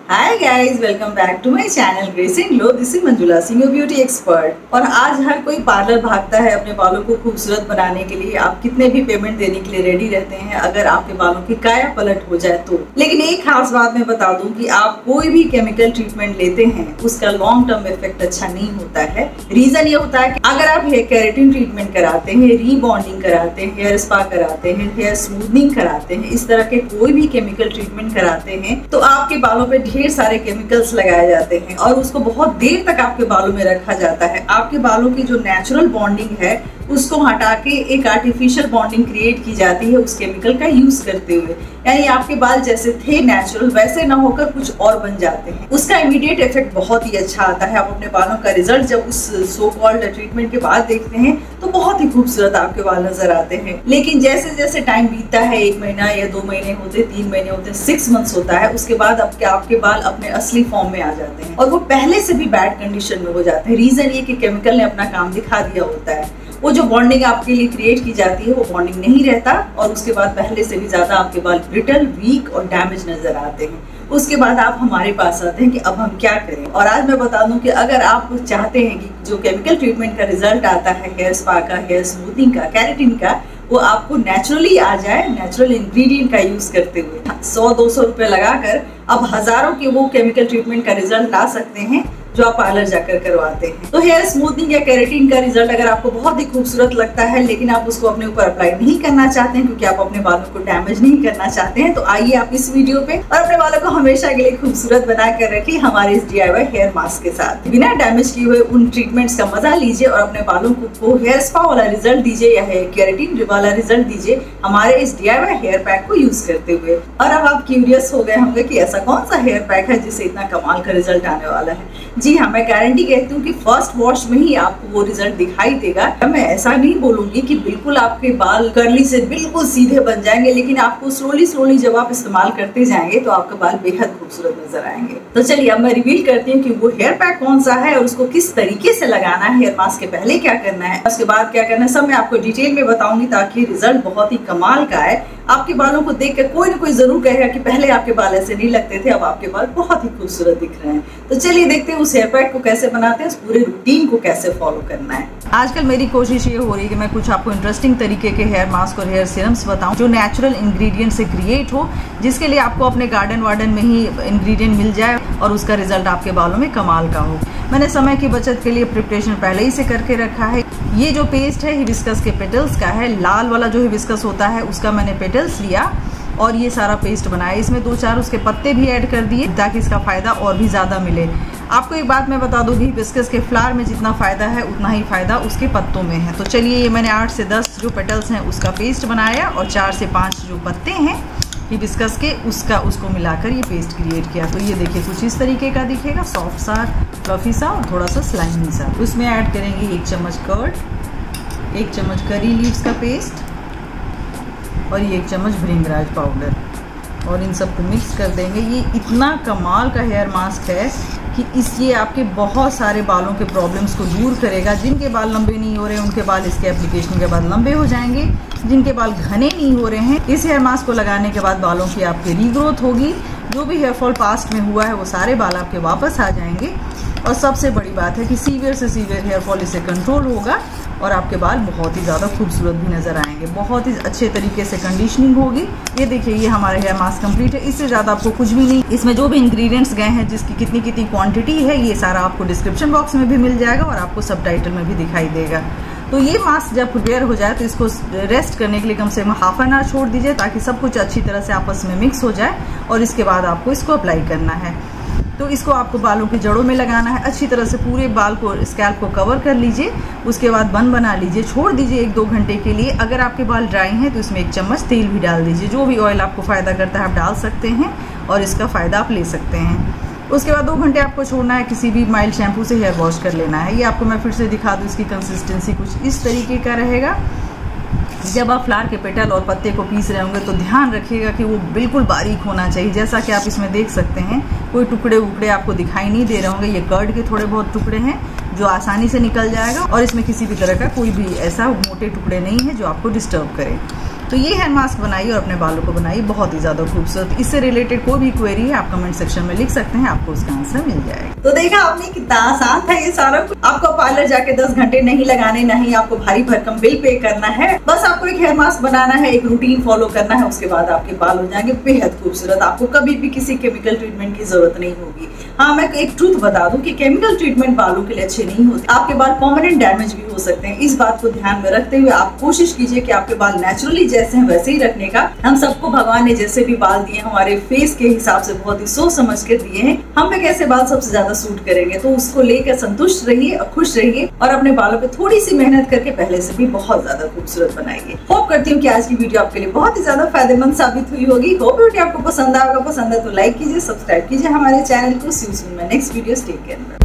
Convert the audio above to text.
Hi guys, welcome back to my channel Grace in Glow. This is Manjula Singh, your beauty expert. और आज हर कोई parlour भागता है अपने बालों को खूबसूरत बनाने के लिए। आप कितने भी पेमेंट देने के लिए रेडी रहते हैं अगर आपके बालों की काया पलट हो जाए तो। लेकिन एक खास बात मैं बता दूं कि आप कोई भी केमिकल ट्रीटमेंट लेते हैं उसका लॉन्ग टर्म इफेक्ट अच्छा नहीं होता है। रीजन ये होता है कि अगर आप हेयर केराटिन ट्रीटमेंट कराते हैं, रीबॉन्डिंग कराते हैं, हेयर स्पा कराते हैं, हेयर स्मूथनिंग कराते हैं, इस तरह के कोई भी केमिकल ट्रीटमेंट कराते हैं तो आपके बालों पे ढेर सारे केमिकल्स लगाए जाते हैं और उसको बहुत देर तक आपके बालों में रखा जाता है। आपके बालों की जो नेचुरल बॉन्डिंग है उसको हटा के एक आर्टिफिशियल बॉन्डिंग क्रिएट की जाती है उस केमिकल का यूज करते हुए। यानी आपके बाल जैसे थे नेचुरल वैसे ना होकर कुछ और बन जाते हैं। उसका इमीडिएट इफेक्ट बहुत ही अच्छा आता है। आप अपने बालों का रिजल्ट जब उस सो कॉल्ड ट्रीटमेंट के बाद देखते हैं तो बहुत ही खूबसूरत आपके बाल नजर आते हैं। लेकिन जैसे जैसे टाइम बीतता है, 1 महीना या 2 महीने होते, 3 महीने होते, 6 मंथ्स होता है, उसके बाद आपके बाल अपने असली फॉर्म में आ जाते हैं और वो पहले से भी बैड कंडीशन में हो जाते हैं। रीजन ये कि केमिकल ने अपना काम दिखा दिया होता है। वो जो बॉन्डिंग आपके लिए क्रिएट की जाती है वो बॉन्डिंग नहीं रहता और उसके बाद पहले से भी ज्यादा आपके बाल ब्रिटल, वीक और डैमेज नजर आते हैं। उसके बाद आप हमारे पास आते हैं कि अब हम क्या करें। और आज मैं बता दूं कि अगर आप चाहते हैं कि जो केमिकल ट्रीटमेंट का रिजल्ट आता है हेयर स्पा का, हेयर स्मूथिंग का, केराटिन का, वो आपको नेचुरली आ जाए, नेचुरल इंग्रेडिएंट का यूज करते हुए 100-200 रुपए लगाकर अब हजारों के वो केमिकल ट्रीटमेंट का रिजल्ट ला सकते हैं जो आप पार्लर जाकर करवाते हैं। तो हेयर स्मूथनिंग या केराटिन का रिजल्ट अगर आपको बहुत ही खूबसूरत लगता है लेकिन आप उसको अपने ऊपर अप्लाई नहीं करना चाहते हैं क्योंकि आप अपने बालों को डैमेज नहीं करना चाहते हैं, तो आइए आप इस वीडियो पे और अपने बालों को हमेशा के लिए खूबसूरत बना कर रखिए हमारे इस DIY हेयर मास्क के साथ। बिना डैमेज किए हुए उन ट्रीटमेंट्स का मजा लीजिए और अपने बालों को हेयर स्पा वाला रिजल्ट दीजिए या हेयर केराटिन वाला रिजल्ट दीजिए हमारे इस DIY हेयर पैक को यूज करते हुए। और अब आप क्यूरियस हो गए होंगे कि ऐसा कौन सा हेयर पैक है जिससे इतना कमाल का रिजल्ट आने वाला है। जी हाँ, मैं गारंटी कहती हूँ कि फर्स्ट वॉश में ही आपको वो रिजल्ट दिखाई देगा। मैं ऐसा नहीं बोलूंगी कि बिल्कुल आपके बाल कर्ली से बिल्कुल सीधे बन जाएंगे, लेकिन आपको स्लोली जब आप इस्तेमाल करते जाएंगे तो आपके बाल बेहद खूबसूरत नजर आएंगे। तो चलिए अब मैं रिवील करती हूँ कि वो हेयर पैक कौन सा है और उसको किस तरीके से लगाना है। हेयर मास्क के पहले क्या करना है, उसके बाद क्या करना है, सब मैं आपको डिटेल में बताऊंगी ताकि रिजल्ट बहुत ही कमाल का है। आपके बालों को देख कर कोई ना कोई जरूर कहेगा कि पहले आपके बाल ऐसे नहीं लगते थे, अब आपके बाल बहुत ही खूबसूरत दिख रहे हैं। तो चलिए देखते हैं उस हेयर पैक को कैसे बनाते हैं, उस पूरे रूटीन को कैसे फॉलो करना है। आजकल मेरी कोशिश ये हो रही है कि मैं कुछ आपको इंटरेस्टिंग तरीके के हेयर मास्क और हेयर सीरम्स बताऊं जो नेचुरल इंग्रेडिएंट से क्रिएट हो, जिसके लिए आपको अपने गार्डन वार्डन में ही इंग्रेडिएंट मिल जाए और उसका रिजल्ट आपके बालों में कमाल का हो। मैंने समय की बचत के लिए प्रिपरेशन पहले ही से करके रखा है। ये जो पेस्ट है हिबिस्कस के पेटल्स का है, लाल वाला जो हिबिस्कस होता है उसका मैंने पेटल्स लिया और ये सारा पेस्ट बनाया। इसमें 2-4 उसके पत्ते भी ऐड कर दिए ताकि इसका फायदा और भी ज्यादा मिले। आपको एक बात मैं बता दूं कि हिबिस्कस के फ्लावर में जितना फायदा है उतना ही फायदा उसके पत्तों में है। तो चलिए ये मैंने 8 से 10 जो पेटल्स हैं उसका पेस्ट बनाया और 4 से 5 जो पत्ते हैं हिबिस्कस के उसको मिलाकर ये पेस्ट क्रिएट किया। तो ये देखिए कुछ इस तरीके का दिखेगा, सॉफ्ट सा, फ्लफी सा और थोड़ा सा स्लाइमी सा। उसमें ऐड करेंगे 1 चम्मच कर्ड, 1 चम्मच करी लीव्स का पेस्ट और ये 1 चम्मच भृंगराज पाउडर और इन सबको मिक्स कर देंगे। ये इतना कमाल का हेयर मास्क है कि इसलिए आपके बहुत सारे बालों के प्रॉब्लम्स को दूर करेगा। जिनके बाल लंबे नहीं हो रहे हैं उनके बाल इसके एप्लीकेशन के बाद लंबे हो जाएंगे, जिनके बाल घने नहीं हो रहे हैं इस हेयर मास्क को लगाने के बाद बालों की आपकी रीग्रोथ होगी। जो भी हेयर फॉल पास्ट में हुआ है वो सारे बाल आपके वापस आ जाएंगे और सबसे बड़ी बात है कि सीवियर से सीवियर हेयर फॉल इससे कंट्रोल होगा और आपके बाल बहुत ही ज़्यादा खूबसूरत भी नजर आएंगे। बहुत ही अच्छे तरीके से कंडीशनिंग होगी। ये देखिए ये हमारे हेयर मास्क कंप्लीट है। इससे ज़्यादा आपको कुछ भी नहीं, इसमें जो भी इंग्रेडिएंट्स गए हैं जिसकी कितनी कितनी क्वांटिटी है ये सारा आपको डिस्क्रिप्शन बॉक्स में भी मिल जाएगा और आपको सबटाइटल में भी दिखाई देगा। तो ये मास्क जब प्रिपेयर हो जाए तो इसको रेस्ट करने के लिए कम से कम ½ एन आवर छोड़ दीजिए ताकि सब कुछ अच्छी तरह से आपस में मिक्स हो जाए और इसके बाद आपको इसको अप्लाई करना है। तो इसको आपको बालों की जड़ों में लगाना है। अच्छी तरह से पूरे बाल को, स्कैल्प को कवर कर लीजिए। उसके बाद बन बना लीजिए, छोड़ दीजिए 1-2 घंटे के लिए। अगर आपके बाल ड्राई हैं तो इसमें 1 चम्मच तेल भी डाल दीजिए। जो भी ऑयल आपको फ़ायदा करता है आप डाल सकते हैं और इसका फ़ायदा आप ले सकते हैं। उसके बाद 2 घंटे आपको छोड़ना है। किसी भी माइल्ड शैम्पू से हेयर वॉश कर लेना है। ये आपको मैं फिर से दिखा दूँ, इसकी कंसिस्टेंसी कुछ इस तरीके का रहेगा। जब आप फ्लावर के पेटल और पत्ते को पीस रहे होंगे तो ध्यान रखिएगा कि वो बिल्कुल बारीक होना चाहिए। जैसा कि आप इसमें देख सकते हैं कोई टुकड़े उकड़े आपको दिखाई नहीं दे रहे होंगे। ये कर्ड के थोड़े बहुत टुकड़े हैं जो आसानी से निकल जाएगा और इसमें किसी भी तरह का कोई भी ऐसा मोटे टुकड़े नहीं है जो आपको डिस्टर्ब करे। तो ये हेयर मास्क बनाइए और अपने बालों को बनाइए बहुत ही ज्यादा खूबसूरत। इससे रिलेटेड कोई भी क्वेरी है आप कमेंट सेक्शन में लिख सकते हैं, आपको उसका आंसर मिल जाएगा। तो देखा आपने कितना आसान था ये सारा कुछ। आपको पार्लर जाके 10 घंटे नहीं लगाने, नहीं आपको भारी भरकम बिल पे करना है। बस आपको एक हेयर मास्क बनाना है, एक रूटीन फॉलो करना है, उसके बाद आपके बाल हो जाएंगे बेहद खूबसूरत। आपको कभी भी किसी केमिकल ट्रीटमेंट की जरूरत नहीं होगी। हाँ, मैं एक ट्रूथ बता दूं कि केमिकल ट्रीटमेंट बालों के लिए अच्छे नहीं होते, आपके बाल परमानेंट डैमेज भी हो सकते हैं। इस बात को ध्यान में रखते हुए आप कोशिश कीजिए कि आपके बाल नेचुरली जैसे हैं वैसे ही रखने का। हम सबको भगवान ने जैसे भी बाल दिए हमारे फेस के हिसाब से बहुत ही सोच समझ के दिए हैं। हम पे कैसे बाल सबसे ज्यादा सूट करेंगे, तो उसको लेकर संतुष्ट रहिए और खुश रहिए और अपने बालों पे थोड़ी सी मेहनत करके पहले से भी बहुत ज्यादा खूबसूरत बनाइए। होप करती हूँ कि आज की वीडियो आपके लिए बहुत ही ज्यादा फायदेमंद साबित हुई होगी। होप वीडियो आपको पसंद आएगा, पसंद है तो लाइक कीजिए, सब्सक्राइब कीजिए हमारे चैनल को। See you soon my next video. Take care.